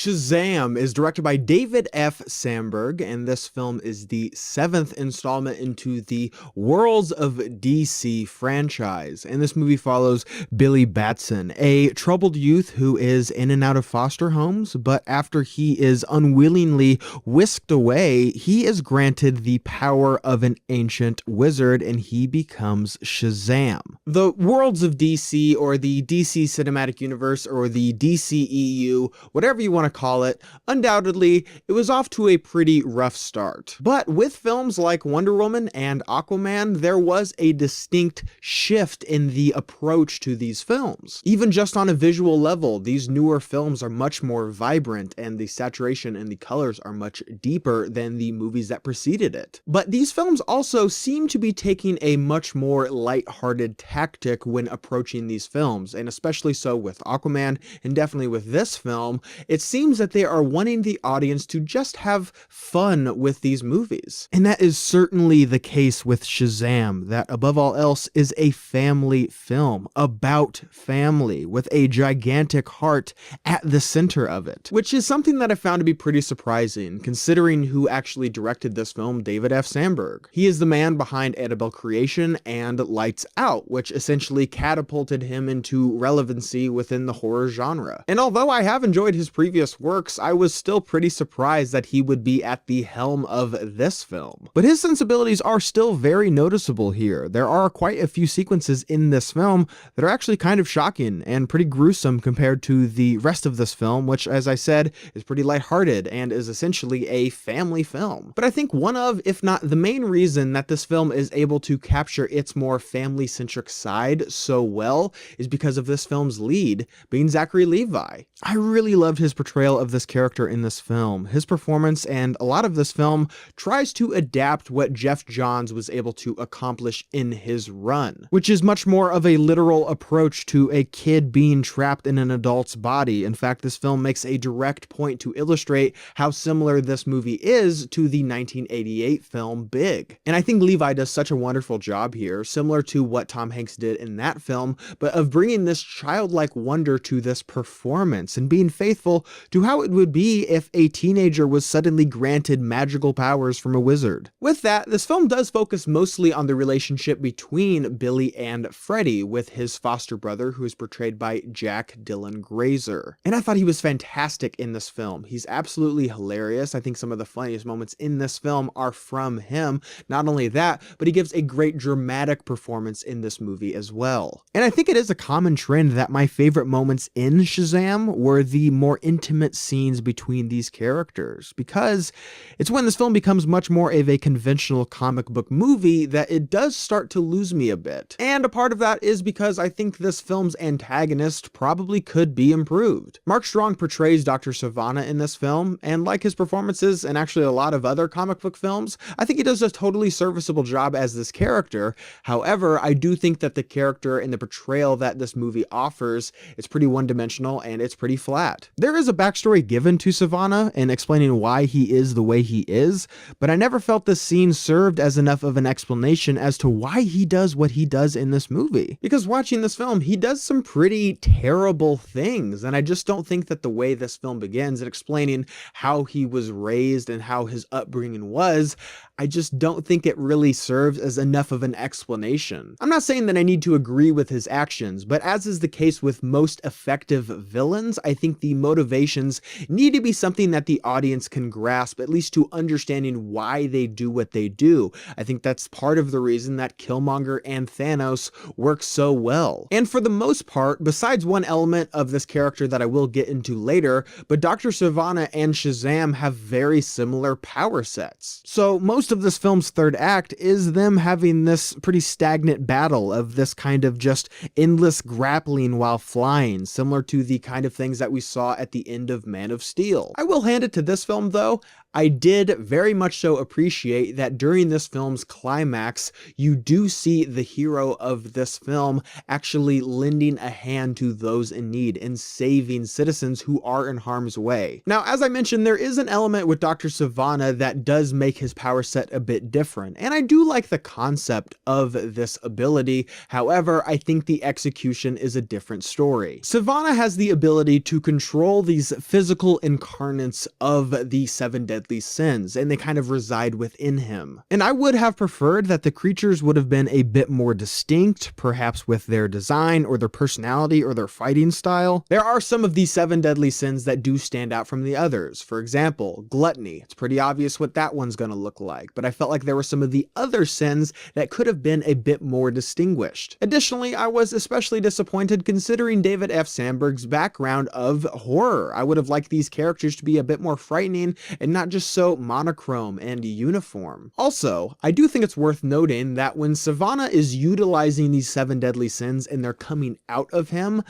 Shazam is directed by David F. Sandberg, and this film is the 7th installment into the Worlds of DC franchise. And this movie follows Billy Batson, a troubled youth who is in and out of foster homes, but after he is unwillingly whisked away, he is granted the power of an ancient wizard, and he becomes Shazam. The Worlds of DC, or the DC Cinematic Universe, or the DCEU, whatever you want to call it, undoubtedly, it was off to a pretty rough start. But with films like Wonder Woman and Aquaman, there was a distinct shift in the approach to these films. Even just on a visual level, these newer films are much more vibrant, and the saturation and the colors are much deeper than the movies that preceded it. But these films also seem to be taking a much more lighthearted tactic when approaching these films, and especially so with Aquaman, and definitely with this film, it seems that they are wanting the audience to just have fun with these movies. And that is certainly the case with Shazam, that above all else is a family film about family with a gigantic heart at the center of it, which is something that I found to be pretty surprising considering who actually directed this film, David F. Sandberg. He is the man behind Annabelle Creation and Lights Out, which essentially catapulted him into relevancy within the horror genre. And although I have enjoyed his previous works, I was still pretty surprised that he would be at the helm of this film. But his sensibilities are still very noticeable here. There are quite a few sequences in this film that are actually kind of shocking and pretty gruesome compared to the rest of this film, which, as I said, is pretty lighthearted and is essentially a family film. But I think one of, if not the main reason that this film is able to capture its more family-centric side so well is because of this film's lead being Zachary Levi. I really loved his portrayal of this character in this film. His performance and a lot of this film tries to adapt what Geoff Johns was able to accomplish in his run, which is much more of a literal approach to a kid being trapped in an adult's body. In fact, this film makes a direct point to illustrate how similar this movie is to the 1988 film Big. And I think Levi does such a wonderful job here, similar to what Tom Hanks did in that film, but of bringing this childlike wonder to this performance and being faithful to how it would be if a teenager was suddenly granted magical powers from a wizard. With that, this film does focus mostly on the relationship between Billy and Freddie, with his foster brother, who is portrayed by Jack Dylan Grazer. And I thought he was fantastic in this film. He's absolutely hilarious. I think some of the funniest moments in this film are from him. Not only that, but he gives a great dramatic performance in this movie as well. And I think it is a common trend that my favorite moments in Shazam were the more intimate scenes between these characters, because it's when this film becomes much more of a conventional comic book movie that it does start to lose me a bit. And a part of that is because I think this film's antagonist probably could be improved. Mark Strong portrays Dr. Sivana in this film, and like his performances and actually a lot of other comic book films, I think he does a totally serviceable job as this character. However, I do think that the character and the portrayal that this movie offers is pretty one-dimensional and it's pretty flat. There is a backstory given to Sivana and explaining why he is the way he is, but I never felt this scene served as enough of an explanation as to why he does what he does in this movie. Because watching this film, he does some pretty terrible things, and I just don't think that the way this film begins and explaining how he was raised and how his upbringing was, I just don't think it really serves as enough of an explanation. I'm not saying that I need to agree with his actions, but as is the case with most effective villains, I think the motivations need to be something that the audience can grasp, at least to understanding why they do what they do. I think that's part of the reason that Killmonger and Thanos work so well. And for the most part, besides one element of this character that I will get into later, but Dr. Sivana and Shazam have very similar power sets. So most of this film's third act is them having this pretty stagnant battle of this kind of just endless grappling while flying, similar to the kind of things that we saw at the end of Man of Steel. I will hand it to this film though, I did very much so appreciate that during this film's climax, you do see the hero of this film actually lending a hand to those in need and saving citizens who are in harm's way. Now, as I mentioned, there is an element with Dr. Sivana that does make his power set a bit different, and I do like the concept of this ability. However, I think the execution is a different story. Sivana has the ability to control these physical incarnates of the seven deadly sins, and they kind of reside within him. And I would have preferred that the creatures would have been a bit more distinct, perhaps with their design or their personality or their fighting style. There are some of these seven deadly sins that do stand out from the others. For example, gluttony. It's pretty obvious what that one's going to look like, but I felt like there were some of the other sins that could have been a bit more distinguished. Additionally, I was especially disappointed considering David F. Sandberg's background of horror. I would have liked these characters to be a bit more frightening and not just so monochrome and uniform. Also, I do think it's worth noting that when Sivana is utilizing these seven deadly sins and they're coming out of him,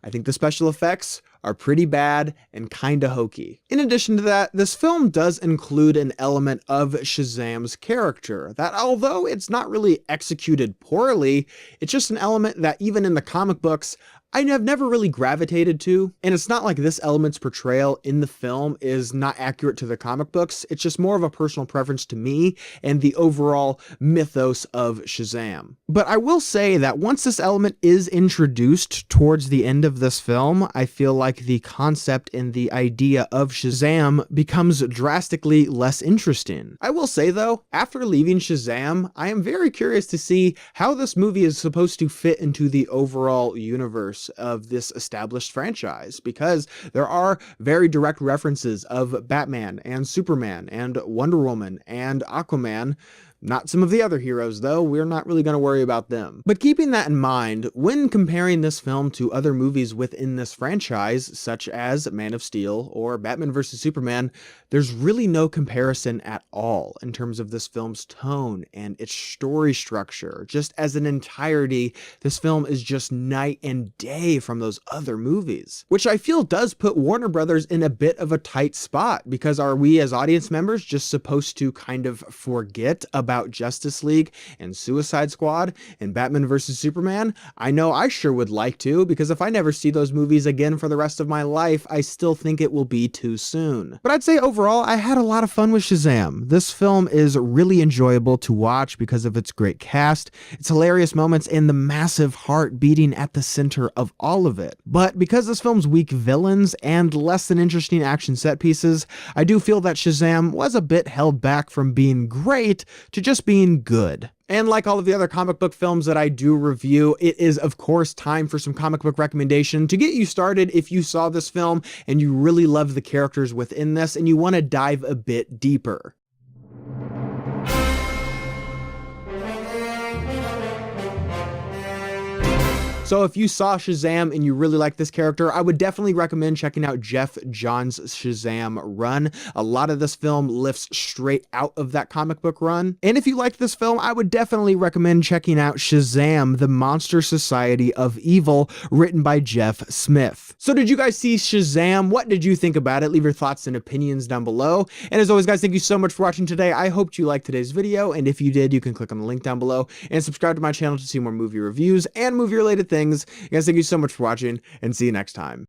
I think the special effects are pretty bad and kinda hokey. In addition to that, this film does include an element of Shazam's character that, although it's not really executed poorly, it's just an element that even in the comic books, I have never really gravitated to, and it's not like this element's portrayal in the film is not accurate to the comic books. It's just more of a personal preference to me and the overall mythos of Shazam. But I will say that once this element is introduced towards the end of this film, I feel like the concept and the idea of Shazam becomes drastically less interesting. I will say though, after leaving Shazam, I am very curious to see how this movie is supposed to fit into the overall universe of this established franchise, because there are very direct references of Batman and Superman and Wonder Woman and Aquaman. Not some of the other heroes, though. We're not really going to worry about them. But keeping that in mind, when comparing this film to other movies within this franchise, such as Man of Steel or Batman vs. Superman, there's really no comparison at all in terms of this film's tone and its story structure. Just as an entirety, this film is just night and day from those other movies, which I feel does put Warner Brothers in a bit of a tight spot, because are we as audience members just supposed to kind of forget about Justice League and Suicide Squad and Batman vs. Superman? I know I sure would like to, because if I never see those movies again for the rest of my life, I still think it will be too soon. But I'd say overall, I had a lot of fun with Shazam. This film is really enjoyable to watch because of its great cast, its hilarious moments, and the massive heart beating at the center of all of it. But because this film's weak villains and less than interesting action set pieces, I do feel that Shazam was a bit held back from being great to just being good. And like all of the other comic book films that I do review, it is of course time for some comic book recommendation to get you started if you saw this film and you really love the characters within this and you want to dive a bit deeper. So if you saw Shazam and you really like this character, I would definitely recommend checking out Jeff Johns' Shazam run. A lot of this film lifts straight out of that comic book run. And if you like this film, I would definitely recommend checking out Shazam, The Monster Society of Evil, written by Jeff Smith. So did you guys see Shazam? What did you think about it? Leave your thoughts and opinions down below. And as always, guys, thank you so much for watching today. I hoped you liked today's video. And if you did, you can click on the link down below and subscribe to my channel to see more movie reviews and movie related things. Guys, thank you so much for watching, and see you next time.